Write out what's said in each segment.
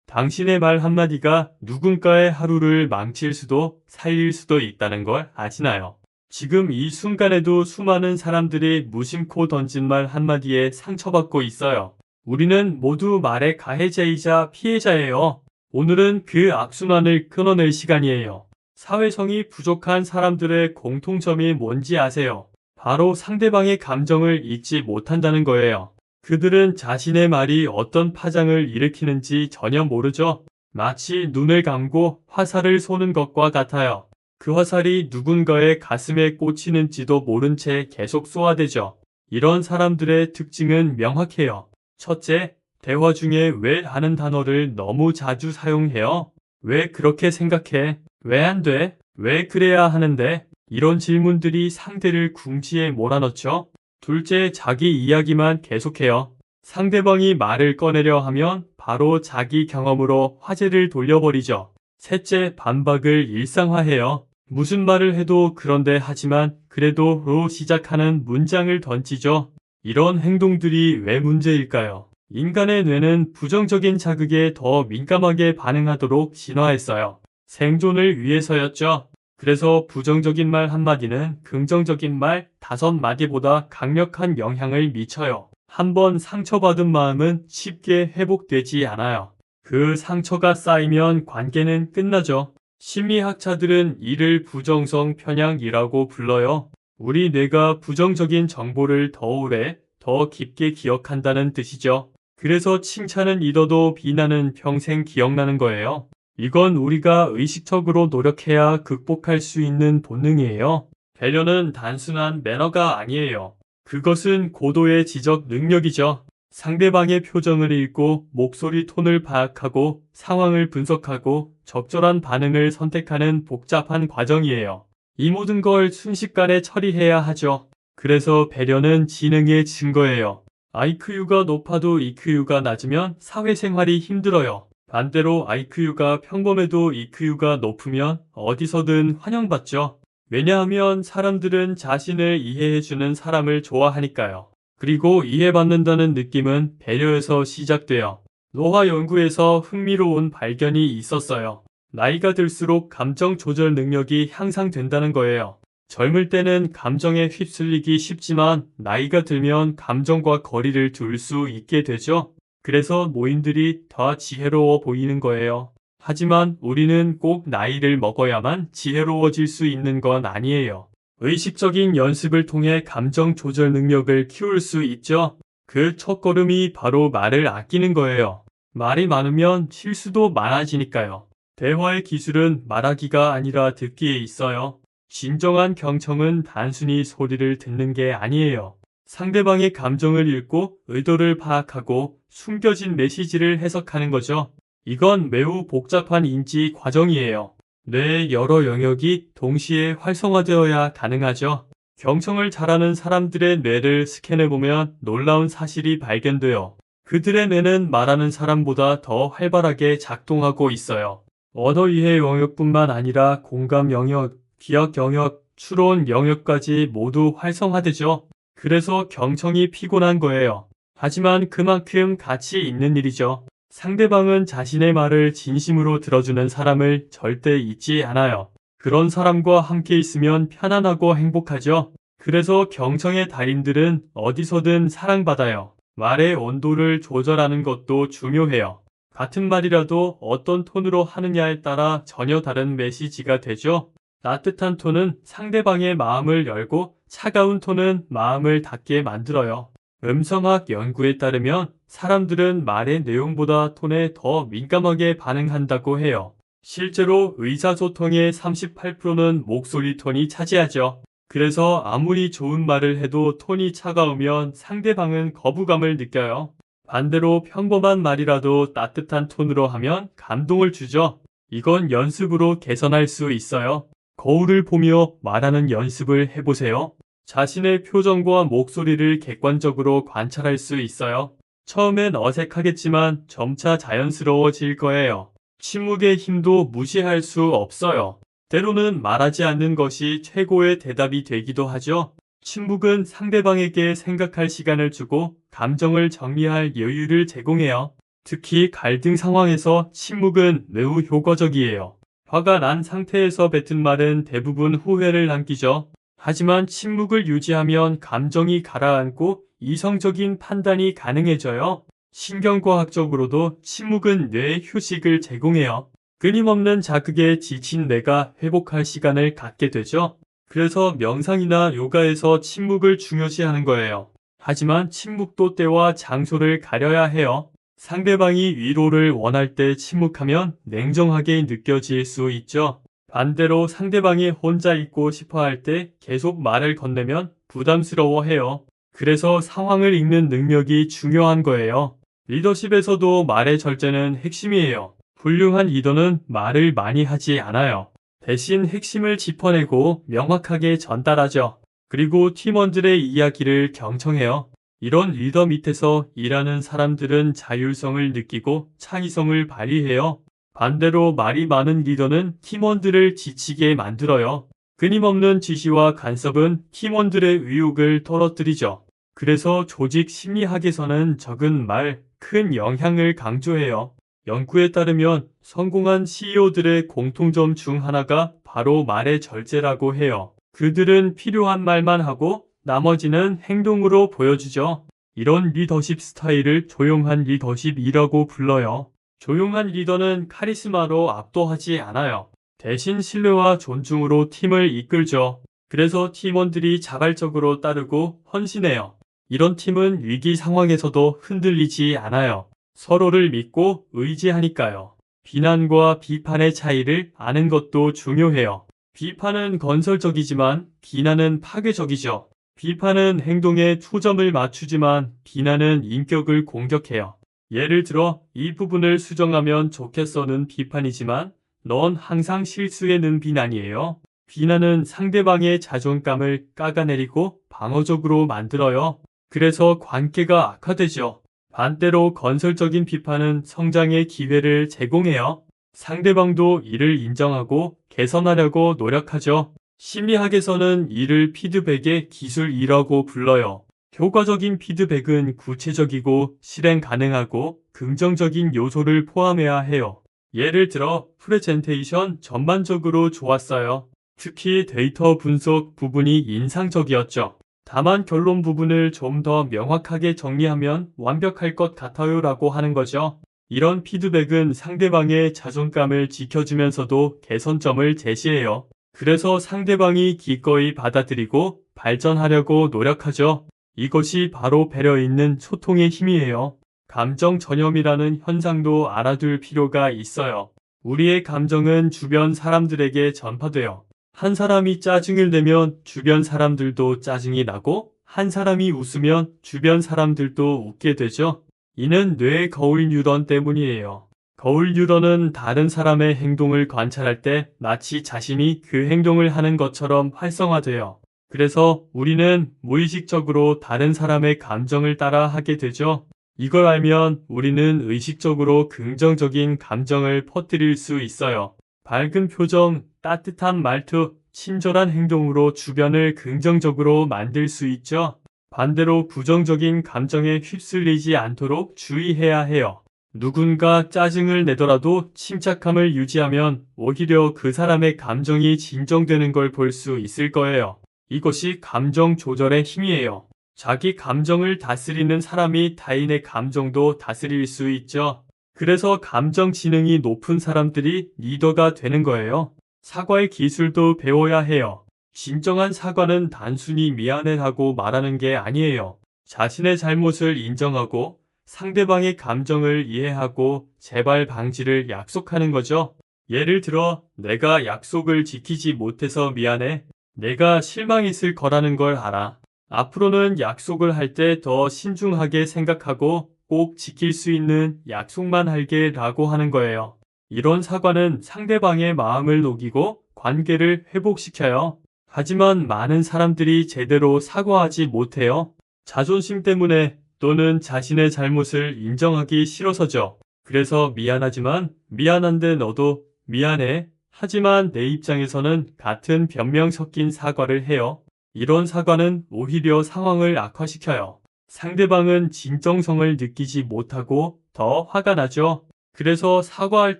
당신의 말 한마디가 누군가의 하루를 망칠 수도 살릴 수도 있다는 걸 아시나요? 지금 이 순간에도 수많은 사람들이 무심코 던진 말 한마디에 상처받고 있어요. 우리는 모두 말의 가해자이자 피해자예요. 오늘은 그 악순환을 끊어낼 시간이에요. 사회성이 부족한 사람들의 공통점이 뭔지 아세요? 바로 상대방의 감정을 읽지 못한다는 거예요. 그들은 자신의 말이 어떤 파장을 일으키는지 전혀 모르죠. 마치 눈을 감고 화살을 쏘는 것과 같아요. 그 화살이 누군가의 가슴에 꽂히는지도 모른 채 계속 쏘아대죠. 이런 사람들의 특징은 명확해요. 첫째, 대화 중에 왜 하는 단어를 너무 자주 사용해요? 왜 그렇게 생각해? 왜 안 돼? 왜 그래야 하는데? 이런 질문들이 상대를 궁지에 몰아넣죠. 둘째, 자기 이야기만 계속해요. 상대방이 말을 꺼내려 하면 바로 자기 경험으로 화제를 돌려버리죠. 셋째, 반박을 일상화해요. 무슨 말을 해도 그런데 하지만 그래도로 시작하는 문장을 던지죠. 이런 행동들이 왜 문제일까요? 인간의 뇌는 부정적인 자극에 더 민감하게 반응하도록 진화했어요. 생존을 위해서였죠. 그래서 부정적인 말 한마디는 긍정적인 말 5마디보다 강력한 영향을 미쳐요. 한번 상처받은 마음은 쉽게 회복되지 않아요. 그 상처가 쌓이면 관계는 끝나죠. 심리학자들은 이를 부정성 편향이라고 불러요. 우리 뇌가 부정적인 정보를 더 오래, 더 깊게 기억한다는 뜻이죠. 그래서 칭찬은 잊어도 비난은 평생 기억나는 거예요. 이건 우리가 의식적으로 노력해야 극복할 수 있는 본능이에요. 배려는 단순한 매너가 아니에요. 그것은 고도의 지적 능력이죠. 상대방의 표정을 읽고 목소리 톤을 파악하고 상황을 분석하고 적절한 반응을 선택하는 복잡한 과정이에요. 이 모든 걸 순식간에 처리해야 하죠. 그래서 배려는 지능의 증거예요. IQ가 높아도 EQ가 낮으면 사회생활이 힘들어요. 반대로 IQ가 평범해도 EQ가 높으면 어디서든 환영받죠. 왜냐하면 사람들은 자신을 이해해주는 사람을 좋아하니까요. 그리고 이해받는다는 느낌은 배려에서 시작돼요. 노화 연구에서 흥미로운 발견이 있었어요. 나이가 들수록 감정 조절 능력이 향상된다는 거예요. 젊을 때는 감정에 휩쓸리기 쉽지만 나이가 들면 감정과 거리를 둘 수 있게 되죠. 그래서 노인들이 더 지혜로워 보이는 거예요. 하지만 우리는 꼭 나이를 먹어야만 지혜로워질 수 있는 건 아니에요. 의식적인 연습을 통해 감정 조절 능력을 키울 수 있죠. 그 첫걸음이 바로 말을 아끼는 거예요. 말이 많으면 실수도 많아지니까요. 대화의 기술은 말하기가 아니라 듣기에 있어요. 진정한 경청은 단순히 소리를 듣는 게 아니에요. 상대방의 감정을 읽고 의도를 파악하고 숨겨진 메시지를 해석하는 거죠. 이건 매우 복잡한 인지 과정이에요. 뇌의 여러 영역이 동시에 활성화되어야 가능하죠. 경청을 잘하는 사람들의 뇌를 스캔해보면 놀라운 사실이 발견돼요. 그들의 뇌는 말하는 사람보다 더 활발하게 작동하고 있어요. 언어 이해 영역뿐만 아니라 공감 영역, 기억 영역, 추론 영역까지 모두 활성화되죠. 그래서 경청이 피곤한 거예요. 하지만 그만큼 가치 있는 일이죠. 상대방은 자신의 말을 진심으로 들어주는 사람을 절대 잊지 않아요. 그런 사람과 함께 있으면 편안하고 행복하죠. 그래서 경청의 달인들은 어디서든 사랑받아요. 말의 온도를 조절하는 것도 중요해요. 같은 말이라도 어떤 톤으로 하느냐에 따라 전혀 다른 메시지가 되죠. 따뜻한 톤은 상대방의 마음을 열고 차가운 톤은 마음을 닫게 만들어요. 음성학 연구에 따르면 사람들은 말의 내용보다 톤에 더 민감하게 반응한다고 해요. 실제로 의사소통의 38%는 목소리 톤이 차지하죠. 그래서 아무리 좋은 말을 해도 톤이 차가우면 상대방은 거부감을 느껴요. 반대로 평범한 말이라도 따뜻한 톤으로 하면 감동을 주죠. 이건 연습으로 개선할 수 있어요. 거울을 보며 말하는 연습을 해보세요. 자신의 표정과 목소리를 객관적으로 관찰할 수 있어요. 처음엔 어색하겠지만 점차 자연스러워질 거예요. 침묵의 힘도 무시할 수 없어요. 때로는 말하지 않는 것이 최고의 대답이 되기도 하죠. 침묵은 상대방에게 생각할 시간을 주고 감정을 정리할 여유를 제공해요. 특히 갈등 상황에서 침묵은 매우 효과적이에요. 화가 난 상태에서 뱉은 말은 대부분 후회를 남기죠. 하지만 침묵을 유지하면 감정이 가라앉고 이성적인 판단이 가능해져요. 신경과학적으로도 침묵은 뇌에 휴식을 제공해요. 끊임없는 자극에 지친 뇌가 회복할 시간을 갖게 되죠. 그래서 명상이나 요가에서 침묵을 중요시하는 거예요. 하지만 침묵도 때와 장소를 가려야 해요. 상대방이 위로를 원할 때 침묵하면 냉정하게 느껴질 수 있죠. 반대로 상대방이 혼자 있고 싶어 할 때 계속 말을 건네면 부담스러워해요. 그래서 상황을 읽는 능력이 중요한 거예요. 리더십에서도 말의 절제는 핵심이에요. 훌륭한 리더는 말을 많이 하지 않아요. 대신 핵심을 짚어내고 명확하게 전달하죠. 그리고 팀원들의 이야기를 경청해요. 이런 리더 밑에서 일하는 사람들은 자율성을 느끼고 창의성을 발휘해요. 반대로 말이 많은 리더는 팀원들을 지치게 만들어요. 끊임없는 지시와 간섭은 팀원들의 의욕을 떨어뜨리죠. 그래서 조직 심리학에서는 적은 말, 큰 영향을 강조해요. 연구에 따르면 성공한 CEO들의 공통점 중 하나가 바로 말의 절제라고 해요. 그들은 필요한 말만 하고 나머지는 행동으로 보여주죠. 이런 리더십 스타일을 조용한 리더십이라고 불러요. 조용한 리더는 카리스마로 압도하지 않아요. 대신 신뢰와 존중으로 팀을 이끌죠. 그래서 팀원들이 자발적으로 따르고 헌신해요. 이런 팀은 위기 상황에서도 흔들리지 않아요. 서로를 믿고 의지하니까요. 비난과 비판의 차이를 아는 것도 중요해요. 비판은 건설적이지만 비난은 파괴적이죠. 비판은 행동에 초점을 맞추지만 비난은 인격을 공격해요. 예를 들어 이 부분을 수정하면 좋겠어는 비판이지만 넌 항상 실수해는 비난이에요. 비난은 상대방의 자존감을 깎아내리고 방어적으로 만들어요. 그래서 관계가 악화되죠. 반대로 건설적인 비판은 성장의 기회를 제공해요. 상대방도 이를 인정하고 개선하려고 노력하죠. 심리학에서는 이를 피드백의 기술이라고 불러요. 효과적인 피드백은 구체적이고 실행 가능하고 긍정적인 요소를 포함해야 해요. 예를 들어 프레젠테이션 전반적으로 좋았어요. 특히 데이터 분석 부분이 인상적이었죠. 다만 결론 부분을 좀 더 명확하게 정리하면 완벽할 것 같아요 라고 하는 거죠. 이런 피드백은 상대방의 자존감을 지켜주면서도 개선점을 제시해요. 그래서 상대방이 기꺼이 받아들이고 발전하려고 노력하죠. 이것이 바로 배려 있는 소통의 힘이에요. 감정 전염이라는 현상도 알아둘 필요가 있어요. 우리의 감정은 주변 사람들에게 전파돼요. 한 사람이 짜증을 내면 주변 사람들도 짜증이 나고 한 사람이 웃으면 주변 사람들도 웃게 되죠. 이는 뇌의 거울 뉴런 때문이에요. 거울 뉴런은 다른 사람의 행동을 관찰할 때 마치 자신이 그 행동을 하는 것처럼 활성화돼요. 그래서 우리는 무의식적으로 다른 사람의 감정을 따라 하게 되죠. 이걸 알면 우리는 의식적으로 긍정적인 감정을 퍼뜨릴 수 있어요. 밝은 표정, 따뜻한 말투, 친절한 행동으로 주변을 긍정적으로 만들 수 있죠. 반대로 부정적인 감정에 휩쓸리지 않도록 주의해야 해요. 누군가 짜증을 내더라도 침착함을 유지하면 오히려 그 사람의 감정이 진정되는 걸 볼 수 있을 거예요. 이것이 감정 조절의 힘이에요. 자기 감정을 다스리는 사람이 타인의 감정도 다스릴 수 있죠. 그래서 감정 지능이 높은 사람들이 리더가 되는 거예요. 사과의 기술도 배워야 해요. 진정한 사과는 단순히 미안해라고 말하는 게 아니에요. 자신의 잘못을 인정하고 상대방의 감정을 이해하고 재발 방지를 약속하는 거죠. 예를 들어 내가 약속을 지키지 못해서 미안해. 내가 실망했을 거라는 걸 알아. 앞으로는 약속을 할 때 더 신중하게 생각하고 꼭 지킬 수 있는 약속만 할게 라고 하는 거예요. 이런 사과는 상대방의 마음을 녹이고 관계를 회복시켜요. 하지만 많은 사람들이 제대로 사과하지 못해요. 자존심 때문에 또는 자신의 잘못을 인정하기 싫어서죠. 그래서 미안하지만 미안한데 너도 미안해. 하지만 내 입장에서는 같은 변명 섞인 사과를 해요. 이런 사과는 오히려 상황을 악화시켜요. 상대방은 진정성을 느끼지 못하고 더 화가 나죠. 그래서 사과할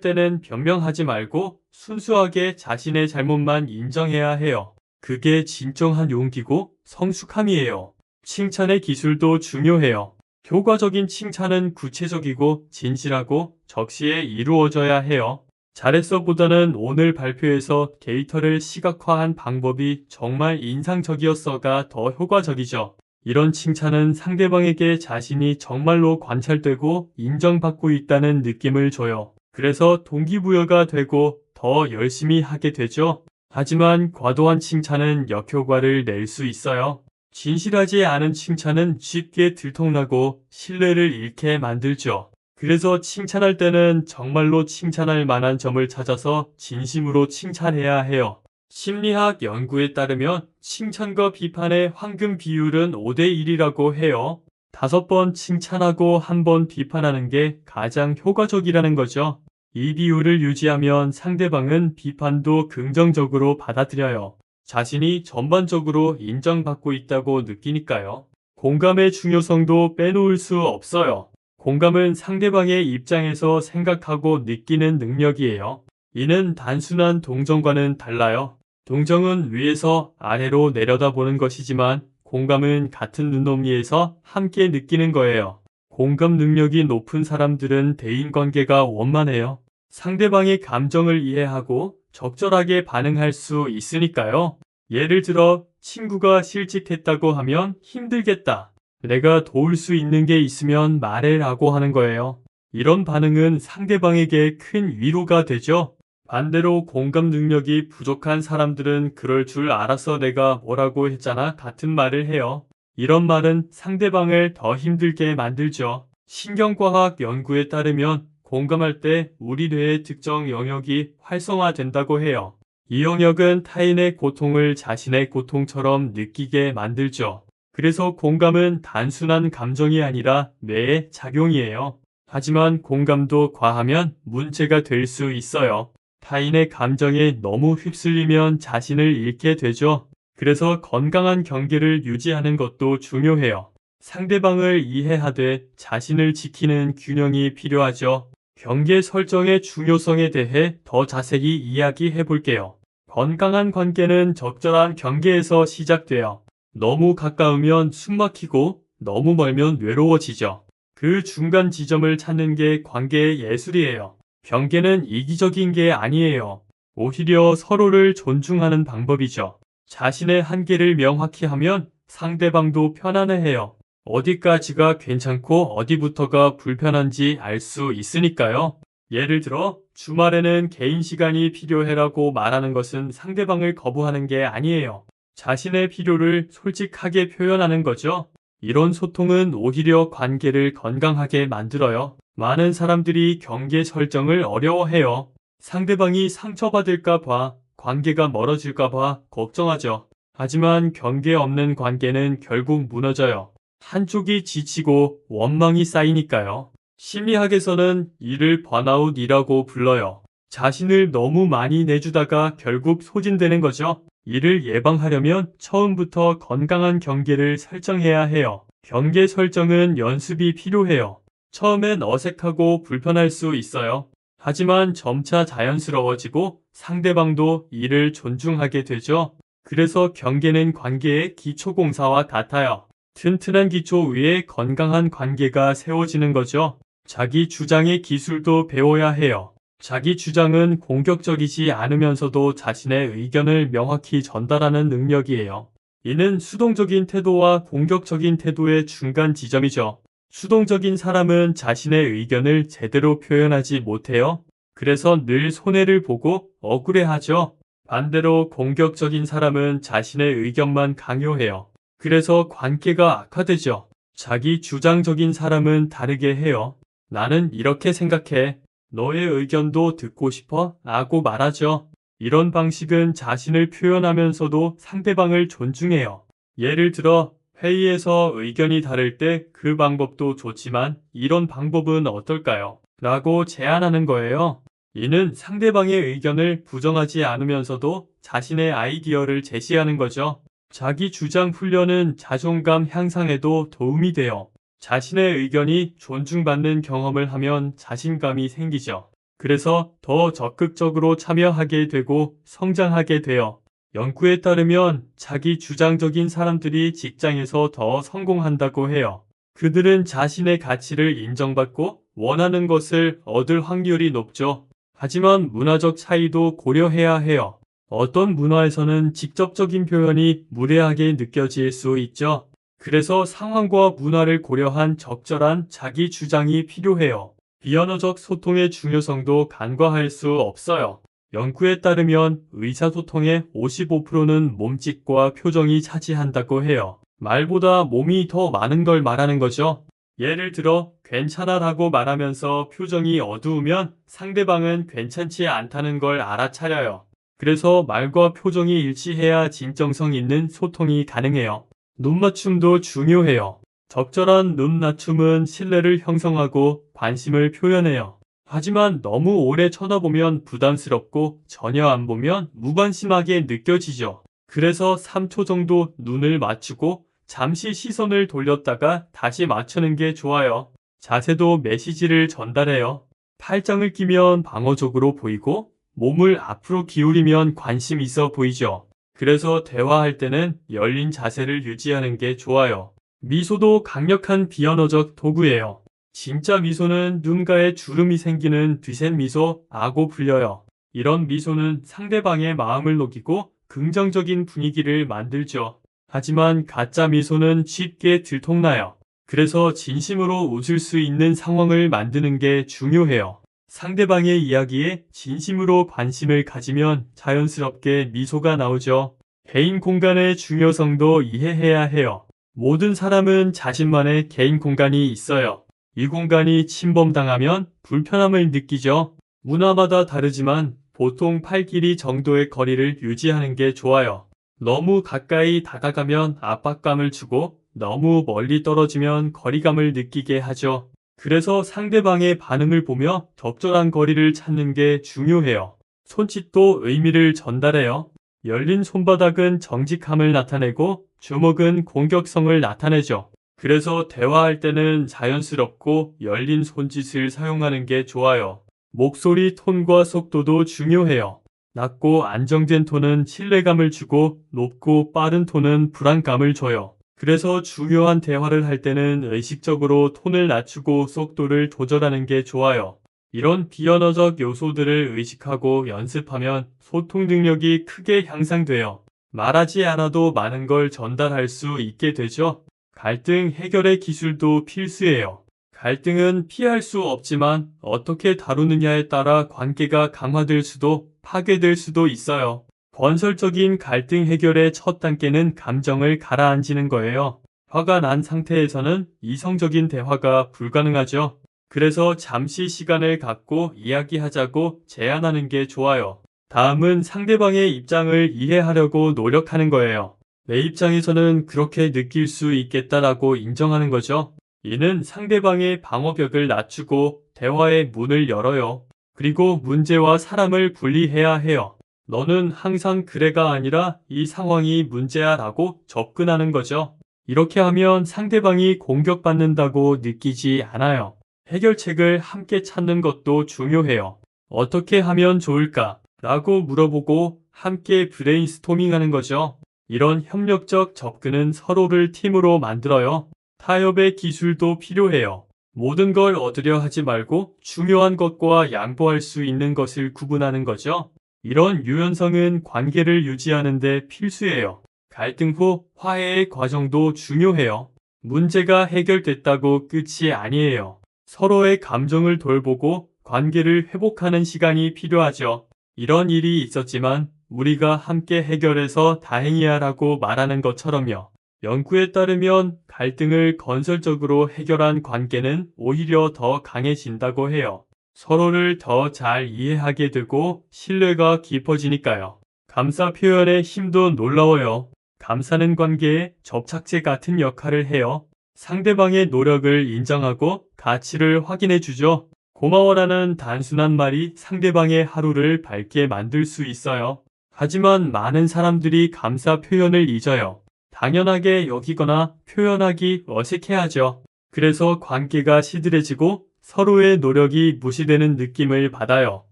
때는 변명하지 말고 순수하게 자신의 잘못만 인정해야 해요. 그게 진정한 용기고 성숙함이에요. 칭찬의 기술도 중요해요. 효과적인 칭찬은 구체적이고 진실하고 적시에 이루어져야 해요. 잘했어 보다는 오늘 발표에서 데이터를 시각화한 방법이 정말 인상적이었어가 더 효과적이죠. 이런 칭찬은 상대방에게 자신이 정말로 관찰되고 인정받고 있다는 느낌을 줘요. 그래서 동기부여가 되고 더 열심히 하게 되죠. 하지만 과도한 칭찬은 역효과를 낼 수 있어요. 진실하지 않은 칭찬은 쉽게 들통나고 신뢰를 잃게 만들죠. 그래서 칭찬할 때는 정말로 칭찬할 만한 점을 찾아서 진심으로 칭찬해야 해요. 심리학 연구에 따르면 칭찬과 비판의 황금 비율은 5대1이라고 해요. 5번 칭찬하고 1번 비판하는 게 가장 효과적이라는 거죠. 이 비율을 유지하면 상대방은 비판도 긍정적으로 받아들여요. 자신이 전반적으로 인정받고 있다고 느끼니까요. 공감의 중요성도 빼놓을 수 없어요. 공감은 상대방의 입장에서 생각하고 느끼는 능력이에요. 이는 단순한 동정과는 달라요. 동정은 위에서 아래로 내려다보는 것이지만 공감은 같은 눈높이에서 함께 느끼는 거예요. 공감 능력이 높은 사람들은 대인관계가 원만해요. 상대방의 감정을 이해하고 적절하게 반응할 수 있으니까요. 예를 들어 친구가 실직했다고 하면 힘들겠다. 내가 도울 수 있는 게 있으면 말해라고 하는 거예요. 이런 반응은 상대방에게 큰 위로가 되죠. 반대로 공감 능력이 부족한 사람들은 그럴 줄 알아서 내가 뭐라고 했잖아 같은 말을 해요. 이런 말은 상대방을 더 힘들게 만들죠. 신경과학 연구에 따르면 공감할 때 우리 뇌의 특정 영역이 활성화된다고 해요. 이 영역은 타인의 고통을 자신의 고통처럼 느끼게 만들죠. 그래서 공감은 단순한 감정이 아니라 뇌의 작용이에요. 하지만 공감도 과하면 문제가 될 수 있어요. 타인의 감정에 너무 휩쓸리면 자신을 잃게 되죠. 그래서 건강한 경계를 유지하는 것도 중요해요. 상대방을 이해하되 자신을 지키는 균형이 필요하죠. 경계 설정의 중요성에 대해 더 자세히 이야기해 볼게요. 건강한 관계는 적절한 경계에서 시작돼요. 너무 가까우면 숨막히고 너무 멀면 외로워지죠. 그 중간 지점을 찾는 게 관계의 예술이에요. 경계는 이기적인 게 아니에요. 오히려 서로를 존중하는 방법이죠. 자신의 한계를 명확히 하면 상대방도 편안해해요. 어디까지가 괜찮고 어디부터가 불편한지 알 수 있으니까요. 예를 들어 주말에는 개인 시간이 필요해라고 말하는 것은 상대방을 거부하는 게 아니에요. 자신의 필요를 솔직하게 표현하는 거죠. 이런 소통은 오히려 관계를 건강하게 만들어요. 많은 사람들이 경계 설정을 어려워해요. 상대방이 상처받을까 봐, 관계가 멀어질까 봐 걱정하죠. 하지만 경계 없는 관계는 결국 무너져요. 한쪽이 지치고 원망이 쌓이니까요. 심리학에서는 이를 번아웃이라고 불러요. 자신을 너무 많이 내주다가 결국 소진되는 거죠. 이를 예방하려면 처음부터 건강한 경계를 설정해야 해요. 경계 설정은 연습이 필요해요. 처음엔 어색하고 불편할 수 있어요. 하지만 점차 자연스러워지고 상대방도 이를 존중하게 되죠. 그래서 경계는 관계의 기초공사와 같아요. 튼튼한 기초 위에 건강한 관계가 세워지는 거죠. 자기 주장의 기술도 배워야 해요. 자기 주장은 공격적이지 않으면서도 자신의 의견을 명확히 전달하는 능력이에요. 이는 수동적인 태도와 공격적인 태도의 중간 지점이죠. 수동적인 사람은 자신의 의견을 제대로 표현하지 못해요. 그래서 늘 손해를 보고 억울해하죠. 반대로 공격적인 사람은 자신의 의견만 강요해요. 그래서 관계가 악화되죠. 자기 주장적인 사람은 다르게 해요. 나는 이렇게 생각해. 너의 의견도 듣고 싶어? 라고 말하죠. 이런 방식은 자신을 표현하면서도 상대방을 존중해요. 예를 들어 회의에서 의견이 다를 때 그 방법도 좋지만 이런 방법은 어떨까요? 라고 제안하는 거예요. 이는 상대방의 의견을 부정하지 않으면서도 자신의 아이디어를 제시하는 거죠. 자기 주장 훈련은 자존감 향상에도 도움이 돼요. 자신의 의견이 존중받는 경험을 하면 자신감이 생기죠. 그래서 더 적극적으로 참여하게 되고 성장하게 돼요. 연구에 따르면 자기 주장적인 사람들이 직장에서 더 성공한다고 해요. 그들은 자신의 가치를 인정받고 원하는 것을 얻을 확률이 높죠. 하지만 문화적 차이도 고려해야 해요. 어떤 문화에서는 직접적인 표현이 무례하게 느껴질 수 있죠. 그래서 상황과 문화를 고려한 적절한 자기 주장이 필요해요. 비언어적 소통의 중요성도 간과할 수 없어요. 연구에 따르면 의사소통의 55%는 몸짓과 표정이 차지한다고 해요. 말보다 몸이 더 많은 걸 말하는 거죠. 예를 들어 괜찮아 라고 말하면서 표정이 어두우면 상대방은 괜찮지 않다는 걸 알아차려요. 그래서 말과 표정이 일치해야 진정성 있는 소통이 가능해요. 눈맞춤도 중요해요. 적절한 눈맞춤은 신뢰를 형성하고 관심을 표현해요. 하지만 너무 오래 쳐다보면 부담스럽고 전혀 안 보면 무관심하게 느껴지죠. 그래서 3초 정도 눈을 맞추고 잠시 시선을 돌렸다가 다시 맞추는 게 좋아요. 자세도 메시지를 전달해요. 팔짱을 끼면 방어적으로 보이고 몸을 앞으로 기울이면 관심 있어 보이죠. 그래서 대화할 때는 열린 자세를 유지하는 게 좋아요. 미소도 강력한 비언어적 도구예요. 진짜 미소는 눈가에 주름이 생기는 뒤샘 미소라고 불려요. 이런 미소는 상대방의 마음을 녹이고 긍정적인 분위기를 만들죠. 하지만 가짜 미소는 쉽게 들통나요. 그래서 진심으로 웃을 수 있는 상황을 만드는 게 중요해요. 상대방의 이야기에 진심으로 관심을 가지면 자연스럽게 미소가 나오죠. 개인 공간의 중요성도 이해해야 해요. 모든 사람은 자신만의 개인 공간이 있어요. 이 공간이 침범당하면 불편함을 느끼죠. 문화마다 다르지만 보통 팔 길이 정도의 거리를 유지하는 게 좋아요. 너무 가까이 다가가면 압박감을 주고 너무 멀리 떨어지면 거리감을 느끼게 하죠. 그래서 상대방의 반응을 보며 적절한 거리를 찾는 게 중요해요. 손짓도 의미를 전달해요. 열린 손바닥은 정직함을 나타내고 주먹은 공격성을 나타내죠. 그래서 대화할 때는 자연스럽고 열린 손짓을 사용하는 게 좋아요. 목소리 톤과 속도도 중요해요. 낮고 안정된 톤은 신뢰감을 주고 높고 빠른 톤은 불안감을 줘요. 그래서 중요한 대화를 할 때는 의식적으로 톤을 낮추고 속도를 조절하는 게 좋아요. 이런 비언어적 요소들을 의식하고 연습하면 소통 능력이 크게 향상돼요. 말하지 않아도 많은 걸 전달할 수 있게 되죠. 갈등 해결의 기술도 필수예요. 갈등은 피할 수 없지만 어떻게 다루느냐에 따라 관계가 강화될 수도 파괴될 수도 있어요. 건설적인 갈등 해결의 첫 단계는 감정을 가라앉히는 거예요. 화가 난 상태에서는 이성적인 대화가 불가능하죠. 그래서 잠시 시간을 갖고 이야기하자고 제안하는 게 좋아요. 다음은 상대방의 입장을 이해하려고 노력하는 거예요. 내 입장에서는 그렇게 느낄 수 있겠다라고 인정하는 거죠. 이는 상대방의 방어벽을 낮추고 대화의 문을 열어요. 그리고 문제와 사람을 분리해야 해요. 너는 항상 그래가 아니라 이 상황이 문제야 라고 접근하는 거죠. 이렇게 하면 상대방이 공격받는다고 느끼지 않아요. 해결책을 함께 찾는 것도 중요해요. 어떻게 하면 좋을까? 라고 물어보고 함께 브레인스토밍하는 거죠. 이런 협력적 접근은 서로를 팀으로 만들어요. 타협의 기술도 필요해요. 모든 걸 얻으려 하지 말고 중요한 것과 양보할 수 있는 것을 구분하는 거죠. 이런 유연성은 관계를 유지하는 데 필수예요. 갈등 후 화해의 과정도 중요해요. 문제가 해결됐다고 끝이 아니에요. 서로의 감정을 돌보고 관계를 회복하는 시간이 필요하죠. 이런 일이 있었지만 우리가 함께 해결해서 다행이야 라고 말하는 것처럼요. 연구에 따르면 갈등을 건설적으로 해결한 관계는 오히려 더 강해진다고 해요. 서로를 더 잘 이해하게 되고 신뢰가 깊어지니까요. 감사 표현의 힘도 놀라워요. 감사는 관계의 접착제 같은 역할을 해요. 상대방의 노력을 인정하고 가치를 확인해 주죠. 고마워라는 단순한 말이 상대방의 하루를 밝게 만들 수 있어요. 하지만 많은 사람들이 감사 표현을 잊어요. 당연하게 여기거나 표현하기 어색해하죠. 그래서 관계가 시들해지고 서로의 노력이 무시되는 느낌을 받아요.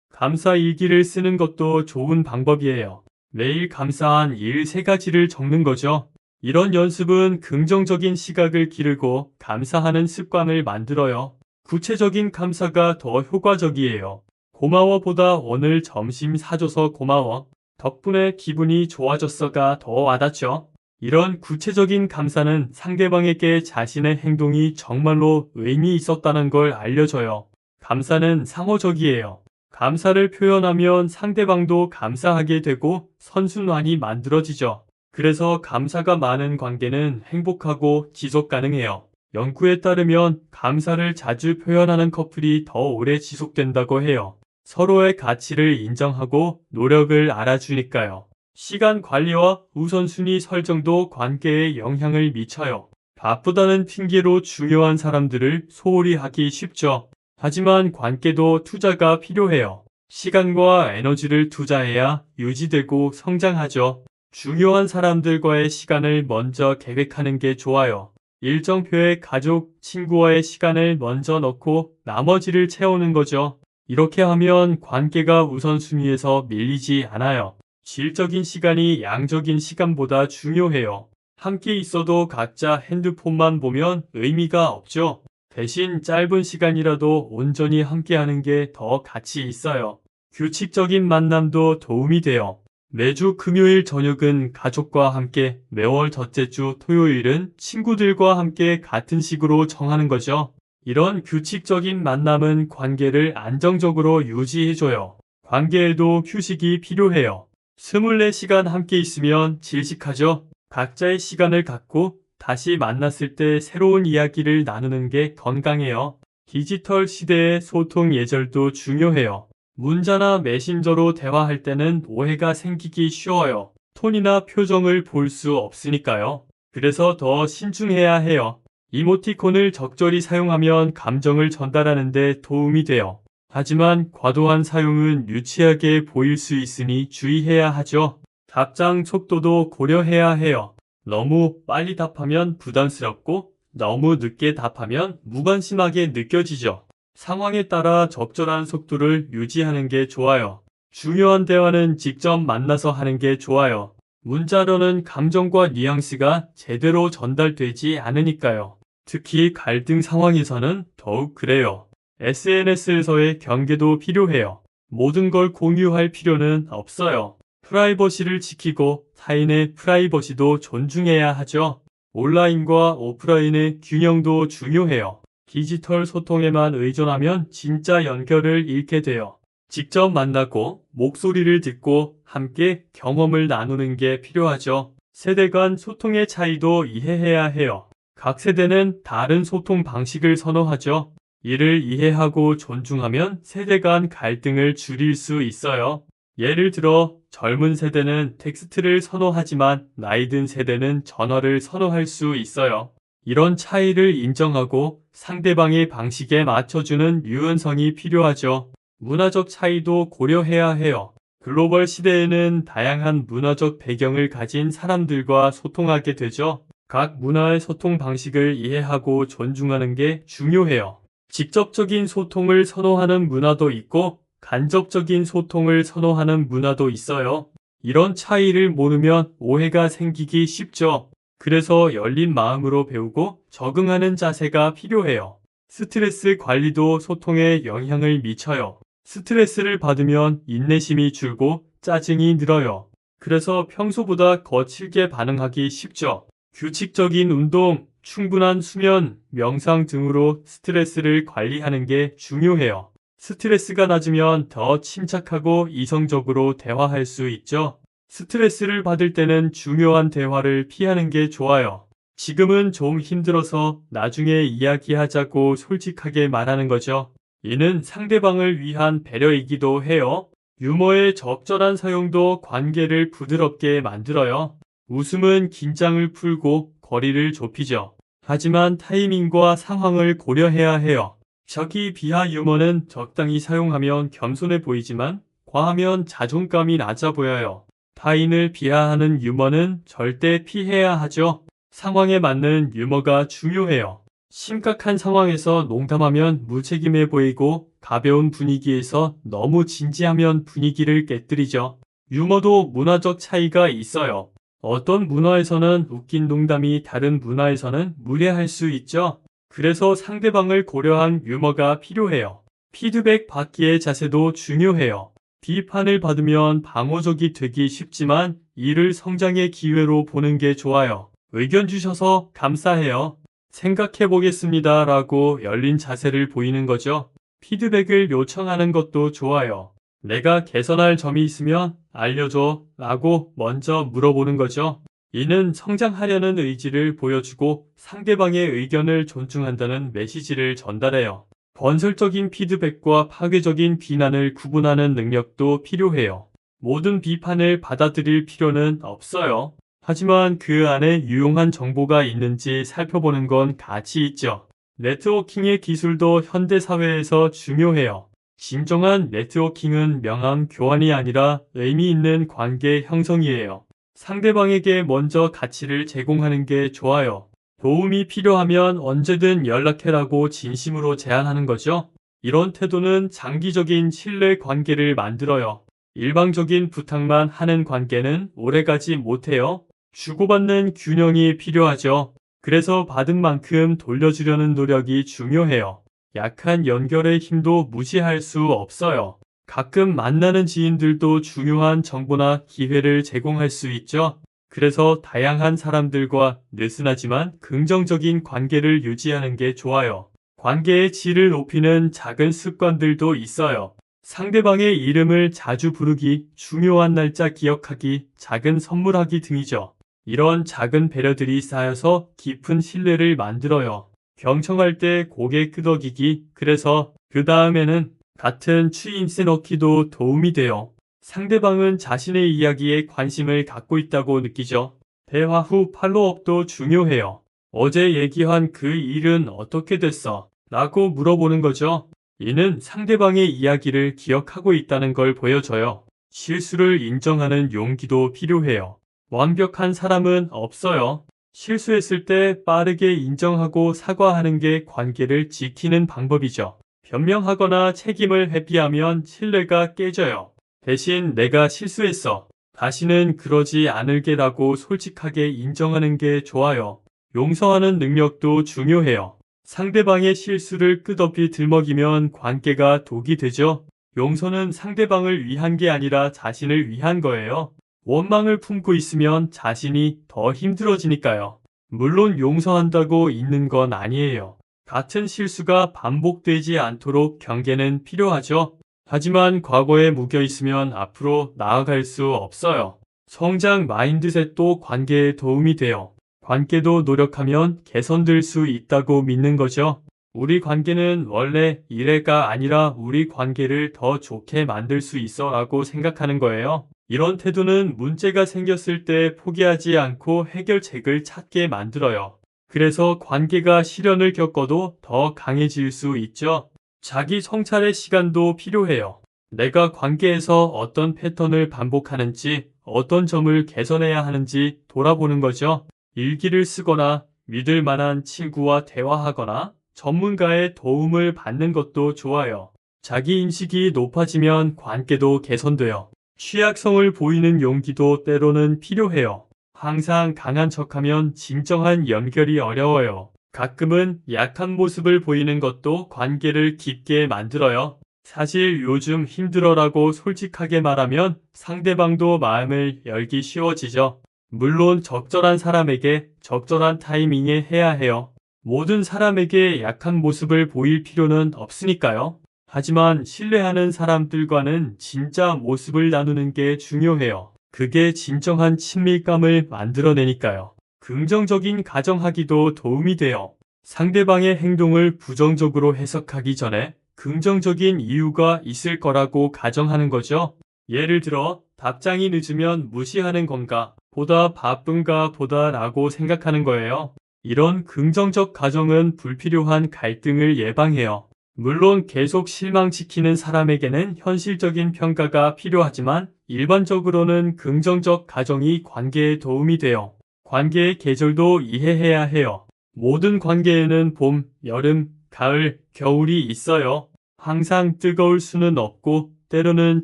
감사 일기를 쓰는 것도 좋은 방법이에요. 매일 감사한 일 3가지를 적는 거죠. 이런 연습은 긍정적인 시각을 기르고 감사하는 습관을 만들어요. 구체적인 감사가 더 효과적이에요. 고마워보다 오늘 점심 사줘서 고마워. 덕분에 기분이 좋아졌어가 더 와닿죠. 이런 구체적인 감사는 상대방에게 자신의 행동이 정말로 의미 있었다는 걸 알려줘요. 감사는 상호적이에요. 감사를 표현하면 상대방도 감사하게 되고 선순환이 만들어지죠. 그래서 감사가 많은 관계는 행복하고 지속 가능해요. 연구에 따르면 감사를 자주 표현하는 커플이 더 오래 지속된다고 해요. 서로의 가치를 인정하고 노력을 알아주니까요. 시간 관리와 우선순위 설정도 관계에 영향을 미쳐요. 바쁘다는 핑계로 중요한 사람들을 소홀히 하기 쉽죠. 하지만 관계도 투자가 필요해요. 시간과 에너지를 투자해야 유지되고 성장하죠. 중요한 사람들과의 시간을 먼저 계획하는 게 좋아요. 일정표에 가족, 친구와의 시간을 먼저 넣고 나머지를 채우는 거죠. 이렇게 하면 관계가 우선순위에서 밀리지 않아요. 질적인 시간이 양적인 시간보다 중요해요. 함께 있어도 각자 핸드폰만 보면 의미가 없죠. 대신 짧은 시간이라도 온전히 함께하는 게 더 가치 있어요. 규칙적인 만남도 도움이 돼요. 매주 금요일 저녁은 가족과 함께, 매월 첫째 주 토요일은 친구들과 함께 같은 식으로 정하는 거죠. 이런 규칙적인 만남은 관계를 안정적으로 유지해줘요. 관계에도 휴식이 필요해요. 24시간 함께 있으면 질식하죠. 각자의 시간을 갖고 다시 만났을 때 새로운 이야기를 나누는 게 건강해요. 디지털 시대의 소통 예절도 중요해요. 문자나 메신저로 대화할 때는 오해가 생기기 쉬워요. 톤이나 표정을 볼 수 없으니까요. 그래서 더 신중해야 해요. 이모티콘을 적절히 사용하면 감정을 전달하는 데 도움이 돼요. 하지만 과도한 사용은 유치하게 보일 수 있으니 주의해야 하죠. 답장 속도도 고려해야 해요. 너무 빨리 답하면 부담스럽고 너무 늦게 답하면 무관심하게 느껴지죠. 상황에 따라 적절한 속도를 유지하는 게 좋아요. 중요한 대화는 직접 만나서 하는 게 좋아요. 문자로는 감정과 뉘앙스가 제대로 전달되지 않으니까요. 특히 갈등 상황에서는 더욱 그래요. SNS에서의 경계도 필요해요. 모든 걸 공유할 필요는 없어요. 프라이버시를 지키고 타인의 프라이버시도 존중해야 하죠. 온라인과 오프라인의 균형도 중요해요. 디지털 소통에만 의존하면 진짜 연결을 잃게 돼요. 직접 만나고 목소리를 듣고 함께 경험을 나누는 게 필요하죠. 세대 간 소통의 차이도 이해해야 해요. 각 세대는 다른 소통 방식을 선호하죠. 이를 이해하고 존중하면 세대 간 갈등을 줄일 수 있어요. 예를 들어 젊은 세대는 텍스트를 선호하지만 나이 든 세대는 전화를 선호할 수 있어요. 이런 차이를 인정하고 상대방의 방식에 맞춰주는 유연성이 필요하죠. 문화적 차이도 고려해야 해요. 글로벌 시대에는 다양한 문화적 배경을 가진 사람들과 소통하게 되죠. 각 문화의 소통 방식을 이해하고 존중하는 게 중요해요. 직접적인 소통을 선호하는 문화도 있고 간접적인 소통을 선호하는 문화도 있어요. 이런 차이를 모르면 오해가 생기기 쉽죠. 그래서 열린 마음으로 배우고 적응하는 자세가 필요해요. 스트레스 관리도 소통에 영향을 미쳐요. 스트레스를 받으면 인내심이 줄고 짜증이 늘어요. 그래서 평소보다 거칠게 반응하기 쉽죠. 규칙적인 운동, 충분한 수면, 명상 등으로 스트레스를 관리하는 게 중요해요. 스트레스가 낮으면 더 침착하고 이성적으로 대화할 수 있죠. 스트레스를 받을 때는 중요한 대화를 피하는 게 좋아요. 지금은 좀 힘들어서 나중에 이야기하자고 솔직하게 말하는 거죠. 이는 상대방을 위한 배려이기도 해요. 유머의 적절한 사용도 관계를 부드럽게 만들어요. 웃음은 긴장을 풀고 거리를 좁히죠. 하지만 타이밍과 상황을 고려해야 해요. 저기 비하 유머는 적당히 사용하면 겸손해 보이지만 과하면 자존감이 낮아 보여요. 타인을 비하하는 유머는 절대 피해야 하죠. 상황에 맞는 유머가 중요해요. 심각한 상황에서 농담하면 무책임해 보이고 가벼운 분위기에서 너무 진지하면 분위기를 깨뜨리죠. 유머도 문화적 차이가 있어요. 어떤 문화에서는 웃긴 농담이 다른 문화에서는 무례할 수 있죠. 그래서 상대방을 고려한 유머가 필요해요. 피드백 받기의 자세도 중요해요. 비판을 받으면 방어적이 되기 쉽지만 이를 성장의 기회로 보는 게 좋아요. 의견 주셔서 감사해요. 생각해 보겠습니다 라고 열린 자세를 보이는 거죠. 피드백을 요청하는 것도 좋아요. 내가 개선할 점이 있으면 알려줘 라고 먼저 물어보는 거죠. 이는 성장하려는 의지를 보여주고 상대방의 의견을 존중한다는 메시지를 전달해요. 건설적인 피드백과 파괴적인 비난을 구분하는 능력도 필요해요. 모든 비판을 받아들일 필요는 없어요. 하지만 그 안에 유용한 정보가 있는지 살펴보는 건 가치 있죠. 네트워킹의 기술도 현대사회에서 중요해요. 진정한 네트워킹은 명함 교환이 아니라 의미 있는 관계 형성이에요. 상대방에게 먼저 가치를 제공하는 게 좋아요. 도움이 필요하면 언제든 연락해라고 진심으로 제안하는 거죠. 이런 태도는 장기적인 신뢰 관계를 만들어요. 일방적인 부탁만 하는 관계는 오래가지 못해요. 주고받는 균형이 필요하죠. 그래서 받은 만큼 돌려주려는 노력이 중요해요. 약한 연결의 힘도 무시할 수 없어요. 가끔 만나는 지인들도 중요한 정보나 기회를 제공할 수 있죠. 그래서 다양한 사람들과 느슨하지만 긍정적인 관계를 유지하는 게 좋아요. 관계의 질을 높이는 작은 습관들도 있어요. 상대방의 이름을 자주 부르기, 중요한 날짜 기억하기, 작은 선물하기 등이죠. 이런 작은 배려들이 쌓여서 깊은 신뢰를 만들어요. 경청할 때 고개 끄덕이기, 그래서 그 다음에는 같은 추임새 넣기도 도움이 돼요. 상대방은 자신의 이야기에 관심을 갖고 있다고 느끼죠. 대화 후 팔로우업도 중요해요. 어제 얘기한 그 일은 어떻게 됐어? 라고 물어보는 거죠. 이는 상대방의 이야기를 기억하고 있다는 걸 보여줘요. 실수를 인정하는 용기도 필요해요. 완벽한 사람은 없어요. 실수했을 때 빠르게 인정하고 사과하는 게 관계를 지키는 방법이죠. 변명하거나 책임을 회피하면 신뢰가 깨져요. 대신 내가 실수했어. 다시는 그러지 않을게라고 솔직하게 인정하는 게 좋아요. 용서하는 능력도 중요해요. 상대방의 실수를 끝없이 들먹이면 관계가 독이 되죠. 용서는 상대방을 위한 게 아니라 자신을 위한 거예요. 원망을 품고 있으면 자신이 더 힘들어지니까요. 물론 용서한다고 있는 건 아니에요. 같은 실수가 반복되지 않도록 경계는 필요하죠. 하지만 과거에 묵혀 있으면 앞으로 나아갈 수 없어요. 성장 마인드셋도 관계에 도움이 돼요. 관계도 노력하면 개선될 수 있다고 믿는 거죠. 우리 관계는 원래 이래가 아니라 우리 관계를 더 좋게 만들 수 있어 라고 생각하는 거예요. 이런 태도는 문제가 생겼을 때 포기하지 않고 해결책을 찾게 만들어요. 그래서 관계가 시련을 겪어도 더 강해질 수 있죠. 자기 성찰의 시간도 필요해요. 내가 관계에서 어떤 패턴을 반복하는지, 어떤 점을 개선해야 하는지 돌아보는 거죠. 일기를 쓰거나 믿을 만한 친구와 대화하거나 전문가의 도움을 받는 것도 좋아요. 자기 인식이 높아지면 관계도 개선돼요. 취약성을 보이는 용기도 때로는 필요해요. 항상 강한 척하면 진정한 연결이 어려워요. 가끔은 약한 모습을 보이는 것도 관계를 깊게 만들어요. 사실 요즘 힘들어라고 솔직하게 말하면 상대방도 마음을 열기 쉬워지죠. 물론 적절한 사람에게 적절한 타이밍에 해야 해요. 모든 사람에게 약한 모습을 보일 필요는 없으니까요. 하지만 신뢰하는 사람들과는 진짜 모습을 나누는 게 중요해요. 그게 진정한 친밀감을 만들어내니까요. 긍정적인 가정하기도 도움이 돼요. 상대방의 행동을 부정적으로 해석하기 전에 긍정적인 이유가 있을 거라고 가정하는 거죠. 예를 들어 답장이 늦으면 무시하는 건가 보다 바쁜가 보다 라고 생각하는 거예요. 이런 긍정적 가정은 불필요한 갈등을 예방해요. 물론 계속 실망시키는 사람에게는 현실적인 평가가 필요하지만 일반적으로는 긍정적 가정이 관계에 도움이 돼요. 관계의 계절도 이해해야 해요. 모든 관계에는 봄, 여름, 가을, 겨울이 있어요. 항상 뜨거울 수는 없고 때로는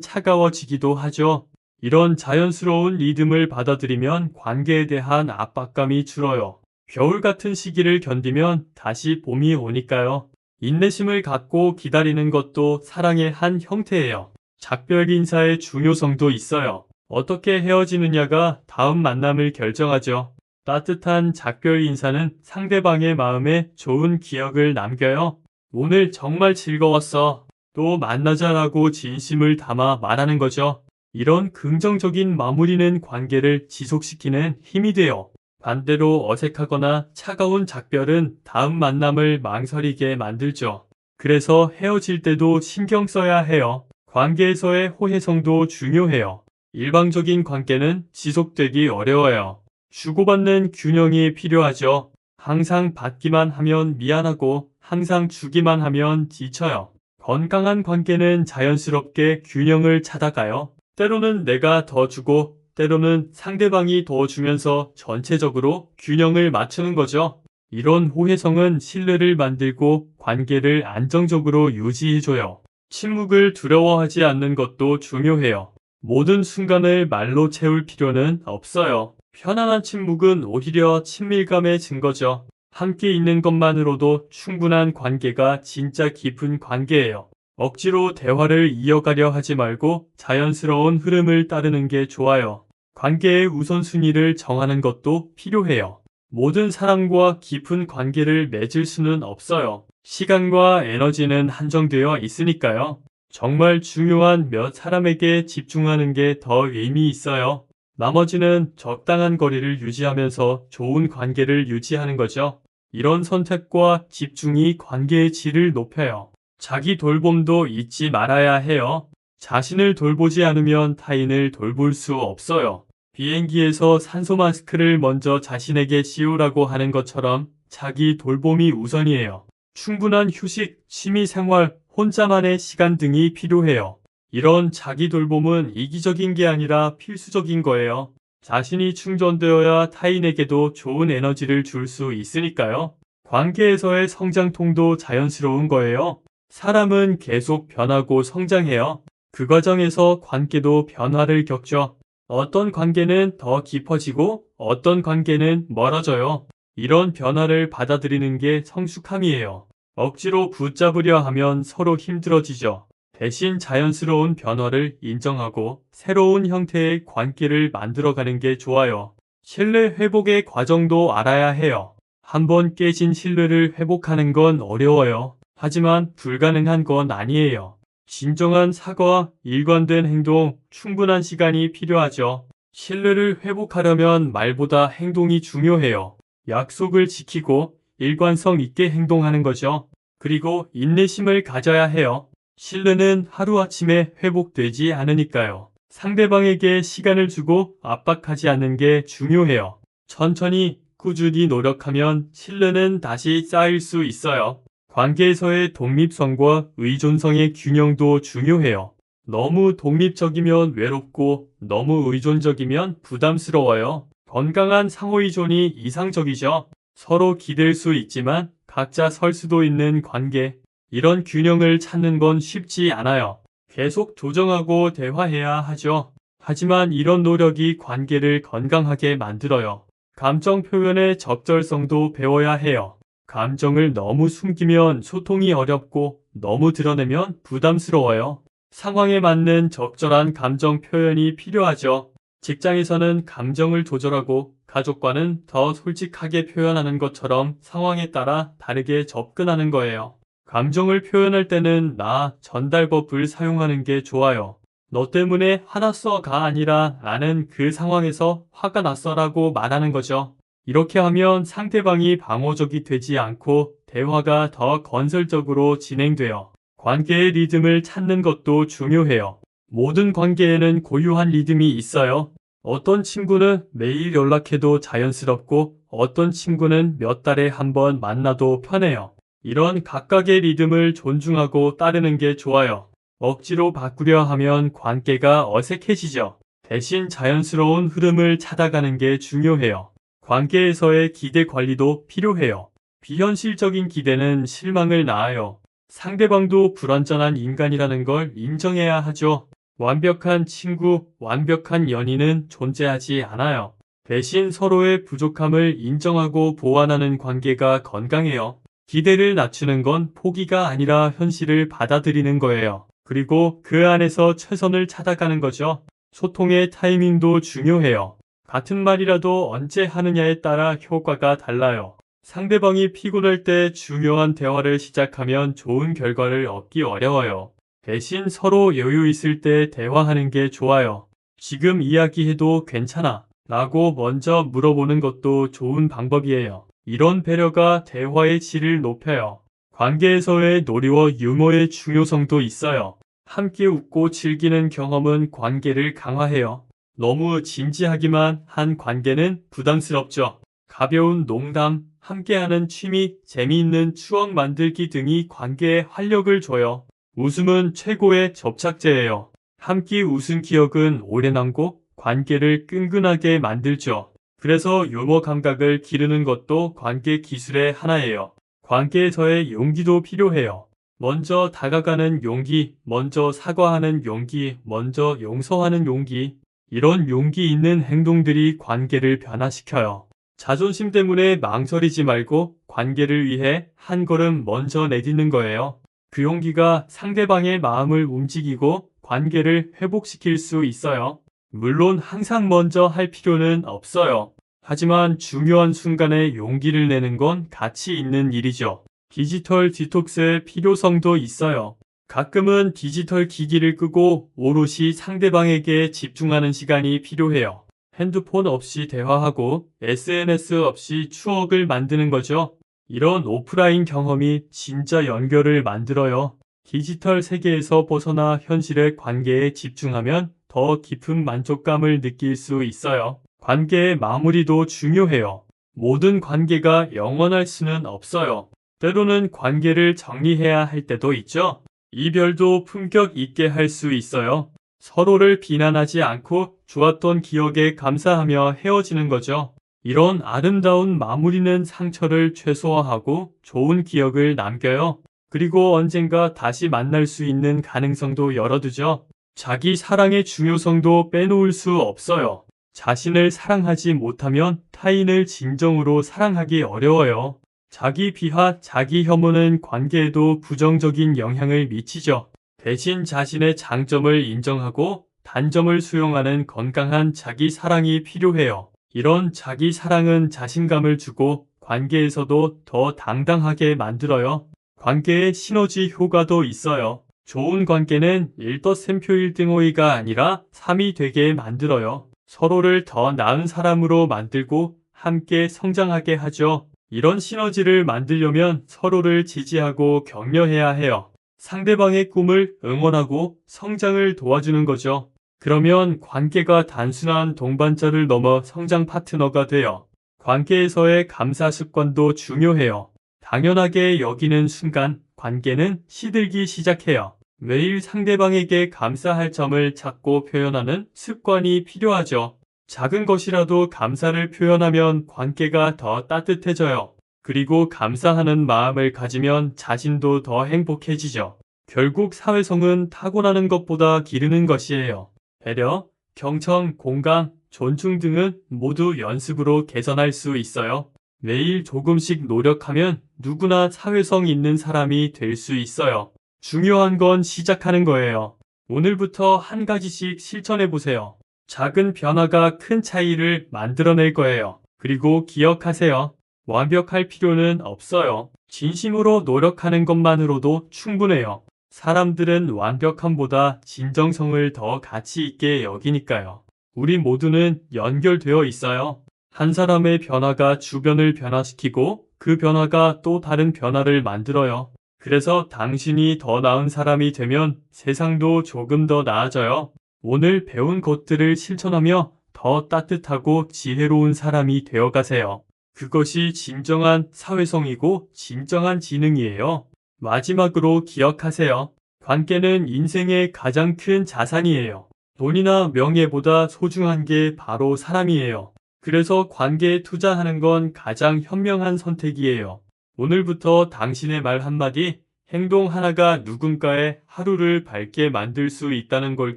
차가워지기도 하죠. 이런 자연스러운 리듬을 받아들이면 관계에 대한 압박감이 줄어요. 겨울 같은 시기를 견디면 다시 봄이 오니까요. 인내심을 갖고 기다리는 것도 사랑의 한 형태예요. 작별 인사의 중요성도 있어요. 어떻게 헤어지느냐가 다음 만남을 결정하죠. 따뜻한 작별 인사는 상대방의 마음에 좋은 기억을 남겨요. 오늘 정말 즐거웠어. 또 만나자라고 진심을 담아 말하는 거죠. 이런 긍정적인 마무리는 관계를 지속시키는 힘이 돼요. 반대로 어색하거나 차가운 작별은 다음 만남을 망설이게 만들죠. 그래서 헤어질 때도 신경 써야 해요. 관계에서의 호혜성도 중요해요. 일방적인 관계는 지속되기 어려워요. 주고받는 균형이 필요하죠. 항상 받기만 하면 미안하고 항상 주기만 하면 지쳐요. 건강한 관계는 자연스럽게 균형을 찾아가요. 때로는 내가 더 주고 때로는 상대방이 더 주면서 전체적으로 균형을 맞추는 거죠. 이런 호혜성은 신뢰를 만들고 관계를 안정적으로 유지해줘요. 침묵을 두려워하지 않는 것도 중요해요. 모든 순간을 말로 채울 필요는 없어요. 편안한 침묵은 오히려 친밀감의 증거죠. 함께 있는 것만으로도 충분한 관계가 진짜 깊은 관계예요. 억지로 대화를 이어가려 하지 말고 자연스러운 흐름을 따르는 게 좋아요. 관계의 우선순위를 정하는 것도 필요해요. 모든 사람과 깊은 관계를 맺을 수는 없어요. 시간과 에너지는 한정되어 있으니까요. 정말 중요한 몇 사람에게 집중하는 게 더 의미 있어요. 나머지는 적당한 거리를 유지하면서 좋은 관계를 유지하는 거죠. 이런 선택과 집중이 관계의 질을 높여요. 자기 돌봄도 잊지 말아야 해요. 자신을 돌보지 않으면 타인을 돌볼 수 없어요. 비행기에서 산소 마스크를 먼저 자신에게 씌우라고 하는 것처럼 자기 돌봄이 우선이에요. 충분한 휴식, 취미 생활, 혼자만의 시간 등이 필요해요. 이런 자기 돌봄은 이기적인 게 아니라 필수적인 거예요. 자신이 충전되어야 타인에게도 좋은 에너지를 줄 수 있으니까요. 관계에서의 성장통도 자연스러운 거예요. 사람은 계속 변하고 성장해요. 그 과정에서 관계도 변화를 겪죠. 어떤 관계는 더 깊어지고 어떤 관계는 멀어져요. 이런 변화를 받아들이는 게 성숙함이에요. 억지로 붙잡으려 하면 서로 힘들어지죠. 대신 자연스러운 변화를 인정하고 새로운 형태의 관계를 만들어가는 게 좋아요. 신뢰 회복의 과정도 알아야 해요. 한번 깨진 신뢰를 회복하는 건 어려워요. 하지만 불가능한 건 아니에요. 진정한 사과와 일관된 행동, 충분한 시간이 필요하죠. 신뢰를 회복하려면 말보다 행동이 중요해요. 약속을 지키고 일관성 있게 행동하는 거죠. 그리고 인내심을 가져야 해요. 신뢰는 하루아침에 회복되지 않으니까요. 상대방에게 시간을 주고 압박하지 않는 게 중요해요. 천천히 꾸준히 노력하면 신뢰는 다시 쌓일 수 있어요. 관계에서의 독립성과 의존성의 균형도 중요해요. 너무 독립적이면 외롭고 너무 의존적이면 부담스러워요. 건강한 상호의존이 이상적이죠. 서로 기댈 수 있지만 각자 설 수도 있는 관계. 이런 균형을 찾는 건 쉽지 않아요. 계속 조정하고 대화해야 하죠. 하지만 이런 노력이 관계를 건강하게 만들어요. 감정 표현의 적절성도 배워야 해요. 감정을 너무 숨기면 소통이 어렵고 너무 드러내면 부담스러워요. 상황에 맞는 적절한 감정 표현이 필요하죠. 직장에서는 감정을 조절하고 가족과는 더 솔직하게 표현하는 것처럼 상황에 따라 다르게 접근하는 거예요. 감정을 표현할 때는 나 전달법을 사용하는 게 좋아요. 너 때문에 화났어가 아니라 나는 그 상황에서 화가 났어라고 말하는 거죠. 이렇게 하면 상대방이 방어적이 되지 않고 대화가 더 건설적으로 진행돼요. 관계의 리듬을 찾는 것도 중요해요. 모든 관계에는 고유한 리듬이 있어요. 어떤 친구는 매일 연락해도 자연스럽고 어떤 친구는 몇 달에 한 번 만나도 편해요. 이런 각각의 리듬을 존중하고 따르는 게 좋아요. 억지로 바꾸려 하면 관계가 어색해지죠. 대신 자연스러운 흐름을 찾아가는 게 중요해요. 관계에서의 기대 관리도 필요해요. 비현실적인 기대는 실망을 낳아요. 상대방도 불완전한 인간이라는 걸 인정해야 하죠. 완벽한 친구, 완벽한 연인은 존재하지 않아요. 대신 서로의 부족함을 인정하고 보완하는 관계가 건강해요. 기대를 낮추는 건 포기가 아니라 현실을 받아들이는 거예요. 그리고 그 안에서 최선을 찾아가는 거죠. 소통의 타이밍도 중요해요. 같은 말이라도 언제 하느냐에 따라 효과가 달라요. 상대방이 피곤할 때 중요한 대화를 시작하면 좋은 결과를 얻기 어려워요. 대신 서로 여유 있을 때 대화하는 게 좋아요. 지금 이야기해도 괜찮아 라고 먼저 물어보는 것도 좋은 방법이에요. 이런 배려가 대화의 질을 높여요. 관계에서의 놀이와 유머의 중요성도 있어요. 함께 웃고 즐기는 경험은 관계를 강화해요. 너무 진지하기만 한 관계는 부담스럽죠. 가벼운 농담, 함께하는 취미, 재미있는 추억 만들기 등이 관계에 활력을 줘요. 웃음은 최고의 접착제예요. 함께 웃은 기억은 오래 남고 관계를 끈끈하게 만들죠. 그래서 유머 감각을 기르는 것도 관계 기술의 하나예요. 관계에서의 용기도 필요해요. 먼저 다가가는 용기, 먼저 사과하는 용기, 먼저 용서하는 용기. 이런 용기 있는 행동들이 관계를 변화시켜요. 자존심 때문에 망설이지 말고 관계를 위해 한 걸음 먼저 내딛는 거예요. 그 용기가 상대방의 마음을 움직이고 관계를 회복시킬 수 있어요. 물론 항상 먼저 할 필요는 없어요. 하지만 중요한 순간에 용기를 내는 건 가치 있는 일이죠. 디지털 디톡스의 필요성도 있어요. 가끔은 디지털 기기를 끄고 오롯이 상대방에게 집중하는 시간이 필요해요. 핸드폰 없이 대화하고 SNS 없이 추억을 만드는 거죠. 이런 오프라인 경험이 진짜 연결을 만들어요. 디지털 세계에서 벗어나 현실의 관계에 집중하면 더 깊은 만족감을 느낄 수 있어요. 관계의 마무리도 중요해요. 모든 관계가 영원할 수는 없어요. 때로는 관계를 정리해야 할 때도 있죠. 이별도 품격 있게 할 수 있어요. 서로를 비난하지 않고 좋았던 기억에 감사하며 헤어지는 거죠. 이런 아름다운 마무리는 상처를 최소화하고 좋은 기억을 남겨요. 그리고 언젠가 다시 만날 수 있는 가능성도 열어두죠. 자기 사랑의 중요성도 빼놓을 수 없어요. 자신을 사랑하지 못하면 타인을 진정으로 사랑하기 어려워요. 자기 비하, 자기 혐오는 관계에도 부정적인 영향을 미치죠. 대신 자신의 장점을 인정하고 단점을 수용하는 건강한 자기 사랑이 필요해요. 이런 자기 사랑은 자신감을 주고 관계에서도 더 당당하게 만들어요. 관계의 시너지 효과도 있어요. 좋은 관계는 1덧셈표 1등호이가 아니라 3이 되게 만들어요. 서로를 더 나은 사람으로 만들고 함께 성장하게 하죠. 이런 시너지를 만들려면 서로를 지지하고 격려해야 해요. 상대방의 꿈을 응원하고 성장을 도와주는 거죠. 그러면 관계가 단순한 동반자를 넘어 성장 파트너가 돼요. 관계에서의 감사 습관도 중요해요. 당연하게 여기는 순간 관계는 시들기 시작해요. 매일 상대방에게 감사할 점을 찾고 표현하는 습관이 필요하죠. 작은 것이라도 감사를 표현하면 관계가 더 따뜻해져요. 그리고 감사하는 마음을 가지면 자신도 더 행복해지죠. 결국 사회성은 타고나는 것보다 기르는 것이에요. 배려, 경청, 공감, 존중 등은 모두 연습으로 개선할 수 있어요. 매일 조금씩 노력하면 누구나 사회성 있는 사람이 될 수 있어요. 중요한 건 시작하는 거예요. 오늘부터 한 가지씩 실천해 보세요. 작은 변화가 큰 차이를 만들어낼 거예요. 그리고 기억하세요. 완벽할 필요는 없어요. 진심으로 노력하는 것만으로도 충분해요. 사람들은 완벽함보다 진정성을 더 가치 있게 여기니까요. 우리 모두는 연결되어 있어요. 한 사람의 변화가 주변을 변화시키고 그 변화가 또 다른 변화를 만들어요. 그래서 당신이 더 나은 사람이 되면 세상도 조금 더 나아져요. 오늘 배운 것들을 실천하며 더 따뜻하고 지혜로운 사람이 되어가세요. 그것이 진정한 사회성이고 진정한 지능이에요. 마지막으로 기억하세요. 관계는 인생의 가장 큰 자산이에요. 돈이나 명예보다 소중한 게 바로 사람이에요. 그래서 관계에 투자하는 건 가장 현명한 선택이에요. 오늘부터 당신의 말 한마디, 행동 하나가 누군가의 하루를 밝게 만들 수 있다는 걸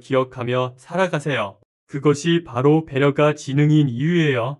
기억하며 살아가세요. 그것이 바로 배려가 지능인 이유예요.